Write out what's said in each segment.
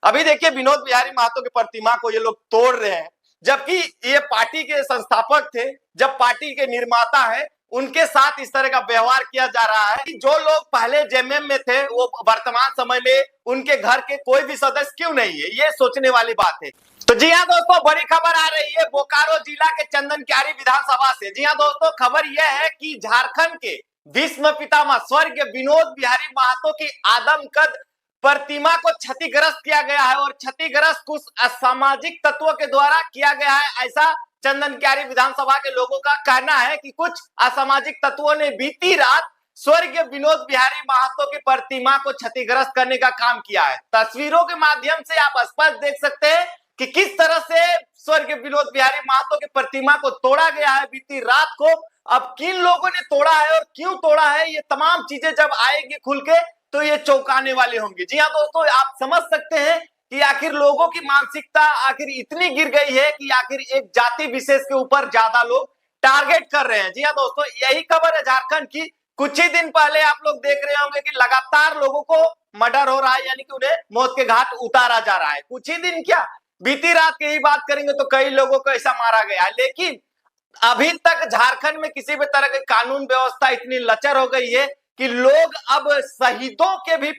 अभी देखिए विनोद बिहारी महतो की प्रतिमा को ये लोग तोड़ रहे हैं, जबकि ये पार्टी के संस्थापक थे, जब पार्टी के निर्माता है, उनके साथ इस तरह का व्यवहार किया जा रहा है कि जो लोग पहले जेएमएम में थे वो वर्तमान समय में उनके घर के कोई भी सदस्य क्यों नहीं है, ये सोचने वाली बात है। तो जी हाँ दोस्तों, बड़ी खबर आ रही है बोकारो जिला के चंदनक्यारी विधानसभा से। जी हाँ दोस्तों, खबर यह है कि झारखंड के भीष्म पितामह स्वर्गीय विनोद बिहारी महतो की आदमकद प्रतिमा को क्षतिग्रस्त किया गया है और क्षतिग्रस्त कुछ असामाजिक तत्वों के द्वारा किया गया है, ऐसा चंदनक्यारी विधानसभा के लोगों का कहना है कि कुछ असामाजिक तत्वों ने बीती रात स्वर्गीय विनोद बिहारी महतो की प्रतिमा को क्षतिग्रस्त करने का काम किया है। तस्वीरों के माध्यम से आप स्पष्ट देख सकते हैं कि किस तरह से स्वर्गीय विनोद बिहारी महतो की प्रतिमा को तोड़ा गया है बीती रात को। अब किन लोगों ने तोड़ा है और क्यों तोड़ा है, ये तमाम चीजें जब आएगी खुल के तो ये चौंकाने वाली होंगी। जी हाँ दोस्तों, आप समझ सकते हैं कि आखिर लोगों की मानसिकता आखिर इतनी गिर गई है कि आखिर एक जाति विशेष के ऊपर ज्यादा लोग टारगेट कर रहे हैं। जी हाँ दोस्तों, यही खबर है झारखंड की। कुछ ही दिन पहले आप लोग देख रहे होंगे कि लगातार लोगों को मर्डर हो रहा है, यानी कि उन्हें मौत के घाट उतारा जा रहा है। कुछ ही दिन क्या, बीती रात की ही बात करेंगे तो कई लोगों को ऐसा मारा गया है। लेकिन अभी तक झारखंड में किसी भी तरह की कानून व्यवस्था इतनी लचर हो गई है कि लोग अब शहीदों के भी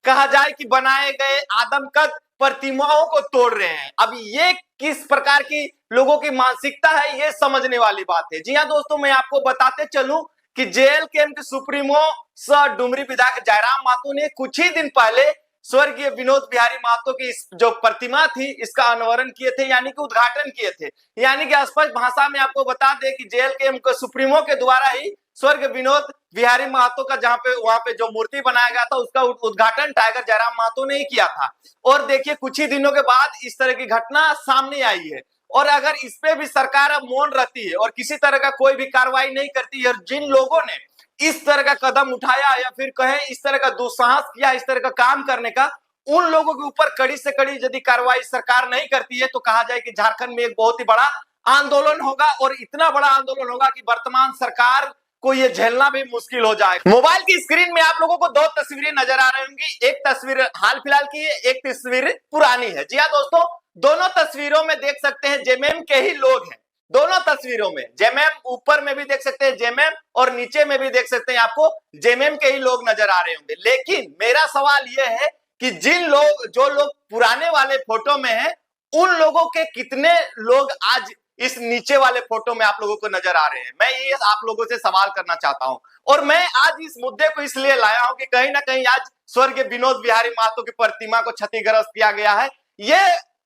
कहा जाए कि बनाए गए आदमकद प्रतिमाओं को तोड़ रहे हैं। अब ये किस प्रकार की लोगों की मानसिकता है, ये समझने वाली बात है। जी हाँ दोस्तों, मैं आपको बताते चलूं कि जेएलकेएम के सुप्रीमो सह डुमरी विधायक जयराम महतो ने कुछ ही दिन पहले स्वर्गीय विनोद बिहारी महतो की जो प्रतिमा थी इसका अनावरण किए थे, यानी कि उद्घाटन किए थे। यानी कि स्पष्ट भाषा में आपको बता दें कि जेएलकेएम के सुप्रीमो के द्वारा ही स्वर्गीय विनोद बिहारी महतो का जहां पे वहां पे जो मूर्ति बनाया गया था उसका उद्घाटन टाइगर जयराम महतो ने ही किया था। और देखिए कुछ ही दिनों के बाद इस तरह की घटना सामने आई है, और अगर इस पे भी सरकार अब मौन रहती है और किसी तरह का कोई भी कार्रवाई नहीं करती है, और जिन लोगों ने इस तरह का कदम उठाया या फिर कहें इस तरह का दुस्साहस किया, इस तरह का काम करने का, उन लोगों के ऊपर कड़ी से कड़ी यदि कार्रवाई सरकार नहीं करती है तो कहा जाए कि झारखंड में एक बहुत ही बड़ा आंदोलन होगा, और इतना बड़ा आंदोलन होगा कि वर्तमान सरकार को ये झेलना भी मुश्किल हो जाएगा। मोबाइल की स्क्रीन में आप लोगों को दो तस्वीरें नजर आ रही होंगी, एक तस्वीर हाल फिलहाल की है, एक तस्वीर पुरानी है। जी हाँ दोस्तों, दोनों तस्वीरों में देख सकते हैं जेएमएम के ही लोग हैं। दोनों तस्वीरों में जेएमएम, ऊपर में भी देख सकते हैं जेएमएम और नीचे में भी देख सकते हैं आपको जेएमएम के ही लोग नजर आ रहे होंगे। लेकिन मेरा सवाल यह है कि जो लोग पुराने वाले फोटो में हैं, उन लोगों के कितने लोग आज इस नीचे वाले फोटो में आप लोगों को नजर आ रहे हैं? मैं ये आप लोगों से सवाल करना चाहता हूं, और मैं आज इस मुद्दे को इसलिए लाया हूं कि कहीं ना कहीं आज स्वर्गीय विनोद बिहारी महतो की प्रतिमा को क्षतिग्रस्त किया गया है। ये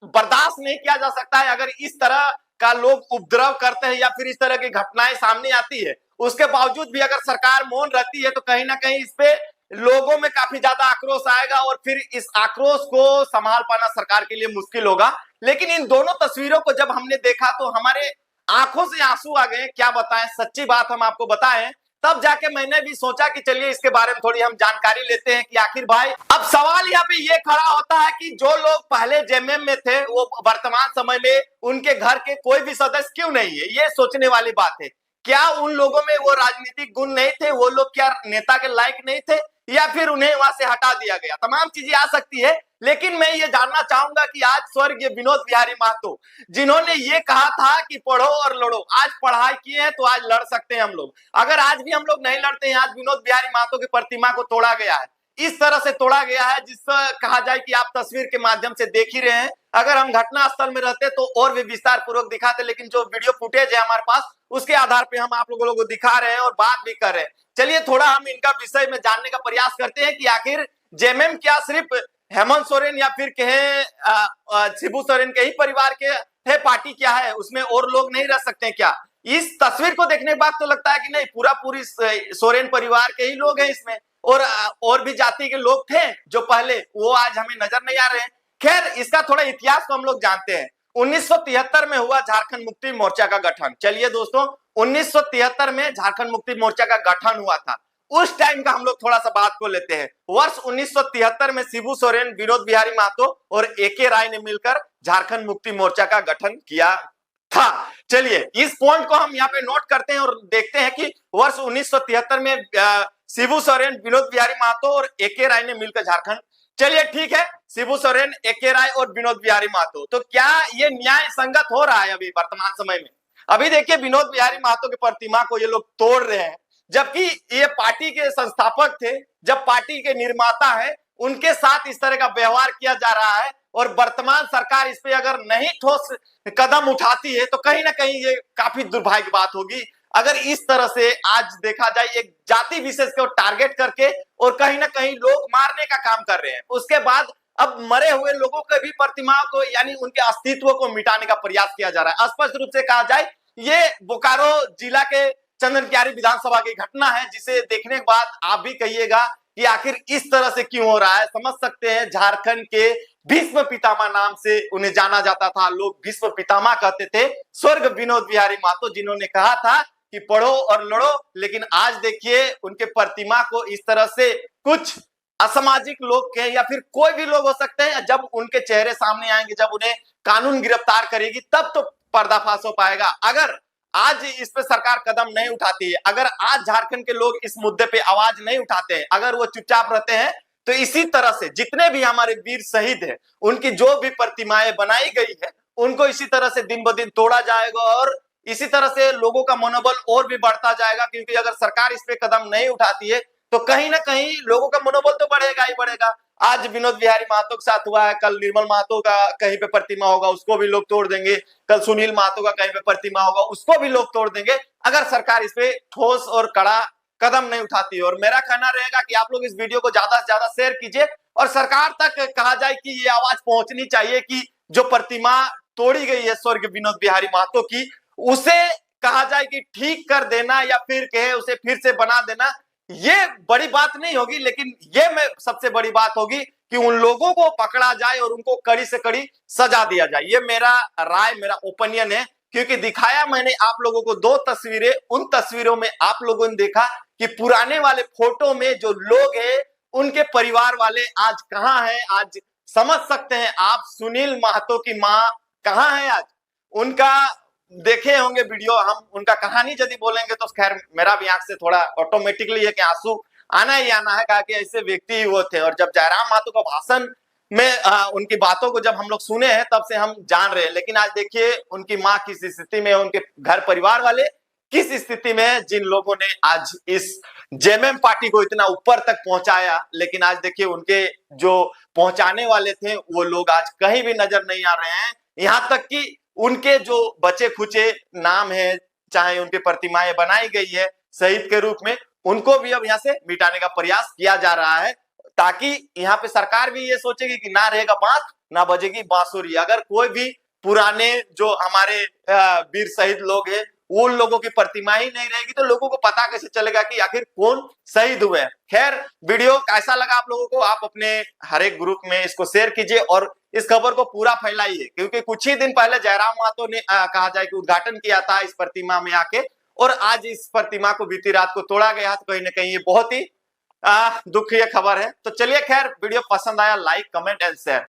बर्दाश्त नहीं किया जा सकता है अगर इस तरह का लोग उपद्रव करते हैं या फिर इस तरह की घटनाएं सामने आती है, उसके बावजूद भी अगर सरकार मौन रहती है तो कहीं ना कहीं इस पे लोगों में काफी ज्यादा आक्रोश आएगा, और फिर इस आक्रोश को संभाल पाना सरकार के लिए मुश्किल होगा। लेकिन इन दोनों तस्वीरों को जब हमने देखा तो हमारे आंखों से आंसू आ गए। क्या बताएं, सच्ची बात हम आपको बताएं, तब जाके मैंने भी सोचा कि चलिए इसके बारे में थोड़ी हम जानकारी लेते हैं कि आखिर भाई, अब सवाल यहाँ पे ये खड़ा होता है कि जो लोग पहले जेएमएम में थे वो वर्तमान समय में उनके घर के कोई भी सदस्य क्यों नहीं है, ये सोचने वाली बात है। क्या उन लोगों में वो राजनीतिक गुण नहीं थे, वो लोग क्या नेता के लायक नहीं थे, या फिर उन्हें वहां से हटा दिया गया? तमाम चीजें आ सकती है। लेकिन मैं ये जानना चाहूंगा कि आज स्वर्गीय विनोद बिहारी महतो, जिन्होंने ये कहा था कि पढ़ो और लड़ो, आज पढ़ाई किए हैं तो आज लड़ सकते हैं हम लोग। अगर आज भी हम लोग नहीं लड़ते हैं, आज विनोद बिहारी महतो की प्रतिमा को तोड़ा गया है, इस तरह से तोड़ा गया है जिससे कहा जाए कि आप तस्वीर के माध्यम से देख ही रहे हैं। अगर हम घटना स्थल में रहते तो और भी विस्तार पूर्वक दिखाते, लेकिन जो वीडियो फुटेज है हमारे पास उसके आधार पे हम आप लोगों को दिखा रहे हैं और बात भी कर रहे हैं। चलिए थोड़ा हम इनका विषय में जानने का प्रयास करते हैं कि आखिर जेएमएम क्या सिर्फ हेमंत सोरेन या फिर कहें शिबू सोरेन के ही परिवार के है, पार्टी क्या है, उसमें और लोग नहीं रह सकते क्या? इस तस्वीर को देखने के बाद तो लगता है कि नहीं, पूरी सोरेन परिवार के ही लोग हैं इसमें, और भी जाति के लोग थे जो पहले, वो आज हमें नजर नहीं आ रहे हैं। खैर, इसका थोड़ा इतिहास को हम लोग जानते हैं। 1973 में हुआ झारखंड मुक्ति मोर्चा का गठन। चलिए दोस्तों, 1973 में झारखंड मुक्ति मोर्चा का गठन हुआ था। उस टाइम का हम लोग थोड़ा सा बात को लेते हैं। वर्ष 1973 में शिबू सोरेन, विनोद बिहारी महतो और एके राय ने मिलकर झारखंड मुक्ति मोर्चा का गठन किया था। चलिए इस पॉइंट को हम यहाँ पे नोट करते हैं और देखते हैं कि वर्ष 1973 में शिबू सोरेन, विनोद बिहारी महतो और एके राय ने मिलकर झारखंड चलिए ठीक है, शिबू सोरेन, एके राय और विनोद बिहारी महतो, तो क्या ये न्याय संगत हो रहा है अभी वर्तमान समय में? अभी देखिए, विनोद बिहारी महतो की प्रतिमा को ये लोग तोड़ रहे हैं, जबकि ये पार्टी के संस्थापक थे, जब पार्टी के निर्माता है, उनके साथ इस तरह का व्यवहार किया जा रहा है। और वर्तमान सरकार इस पे अगर नहीं ठोस कदम उठाती है तो कहीं ना कहीं ये काफी दुर्भाग्य बात होगी। अगर इस तरह से आज देखा जाए एक जाति विशेष को टारगेट करके और कहीं ना कहीं लोग मारने का काम कर रहे हैं, उसके बाद अब मरे हुए लोगों के भी प्रतिमाओं को यानी उनके अस्तित्व को मिटाने का प्रयास किया जा रहा है। स्पष्ट रूप से कहा जाए, ये बोकारो जिला के चंदनकियारी विधानसभा की घटना है, जिसे देखने के बाद आप भी कहिएगा कि आखिर इस तरह से क्यों हो रहा है। समझ सकते हैं, झारखंड के भीष्म पितामह नाम से उन्हें जाना जाता था, लोग भीष्म पितामह कहते थे, स्वर्ग विनोद बिहारी महतो, जिन्होंने कहा था कि पढ़ो और लड़ो। लेकिन आज देखिए, उनके प्रतिमा को इस तरह से कुछ असामाजिक लोग के या फिर कोई भी लोग हो सकते हैं, जब उनके चेहरे सामने आएंगे, जब उन्हें कानून गिरफ्तार करेगी, तब तो पर्दाफाश हो पाएगा। अगर आज इस पे सरकार कदम नहीं उठाती है, अगर आज झारखंड के लोग इस मुद्दे पे आवाज नहीं उठाते हैं, अगर वो चुपचाप रहते हैं, तो इसी तरह से जितने भी हमारे वीर शहीद हैं, उनकी जो भी प्रतिमाएं बनाई गई है, उनको इसी तरह से दिन ब दिन तोड़ा जाएगा और इसी तरह से लोगों का मनोबल और भी बढ़ता जाएगा। क्योंकि अगर सरकार इस पे कदम नहीं उठाती है तो कहीं ना कहीं लोगों का मनोबल तो बढ़ेगा ही बढ़ेगा। आज विनोद बिहारी महतो के साथ हुआ है, कल निर्मल महतो का कहीं पे प्रतिमा होगा, उसको भी लोग तोड़ देंगे, कल सुनील महतो का कहीं पे प्रतिमा होगा, उसको भी लोग तोड़ देंगे, अगर सरकार इस पे ठोस और कड़ा कदम नहीं उठाती है। और मेरा कहना रहेगा कि आप लोग इस वीडियो को ज्यादा से ज्यादा शेयर कीजिए और सरकार तक कहा जाए कि ये आवाज पहुंचनी चाहिए कि जो प्रतिमा तोड़ी गई है स्वर्ग विनोद बिहारी महतो की, उसे कहा जाए कि ठीक कर देना या फिर कहे उसे फिर से बना देना, ये बड़ी बात नहीं होगी, लेकिन ये में सबसे बड़ी बात होगी कि उन लोगों को पकड़ा जाए और उनको कड़ी से कड़ी सजा दिया जाए। ये मेरा राय, मेरा ओपिनियन है। क्योंकि दिखाया मैंने आप लोगों को दो तस्वीरें, उन तस्वीरों में आप लोगों ने देखा कि पुराने वाले फोटो में जो लोग हैं, उनके परिवार वाले आज कहां हैं। आज समझ सकते हैं आप, सुनील महतो की मां कहां है आज, उनका देखे होंगे वीडियो, हम उनका कहानी यदि बोलेंगे तो खैर मेरा भी आंख से थोड़ा ऑटोमेटिकली है कि आंसू आना ही आना है, कहा कि ऐसे व्यक्ति ही वो थे। और जब जयराम महतो का भाषण में उनकी बातों को जब हम लोग सुने हैं, तब से हम जान रहे हैं। लेकिन आज देखिए उनकी माँ किस स्थिति में है, उनके घर परिवार वाले किस स्थिति में है, जिन लोगों ने आज इस जेएमएम पार्टी को इतना ऊपर तक पहुंचाया। लेकिन आज देखिए उनके जो पहुंचाने वाले थे वो लोग आज कहीं भी नजर नहीं आ रहे हैं। यहाँ तक कि उनके जो बचे खुचे नाम है, चाहे उनकी प्रतिमाएं बनाई गई है शहीद के रूप में, उनको भी अब यहाँ से मिटाने का प्रयास किया जा रहा है, ताकि यहाँ पे सरकार भी ये सोचेगी कि ना रहेगा बांस ना बजेगी बांसुरी। अगर कोई भी पुराने जो हमारे वीर शहीद लोग हैं, उन लोगों की प्रतिमा ही नहीं रहेगी तो लोगों को पता कैसे चलेगा कि आखिर कौन शहीद हुए। खैर, वीडियो कैसा लगा आप लोगों को, आप अपने हर एक ग्रुप में इसको शेयर कीजिए और इस खबर को पूरा फैलाइए। क्योंकि कुछ ही दिन पहले जयराम महतो ने कहा जाए कि उद्घाटन किया था इस प्रतिमा में आके, और आज इस प्रतिमा को बीती रात को तोड़ा गया, तो कहीं ना कहीं ये बहुत ही दुखद खबर है। तो चलिए, खैर वीडियो पसंद आया लाइक कमेंट एंड शेयर।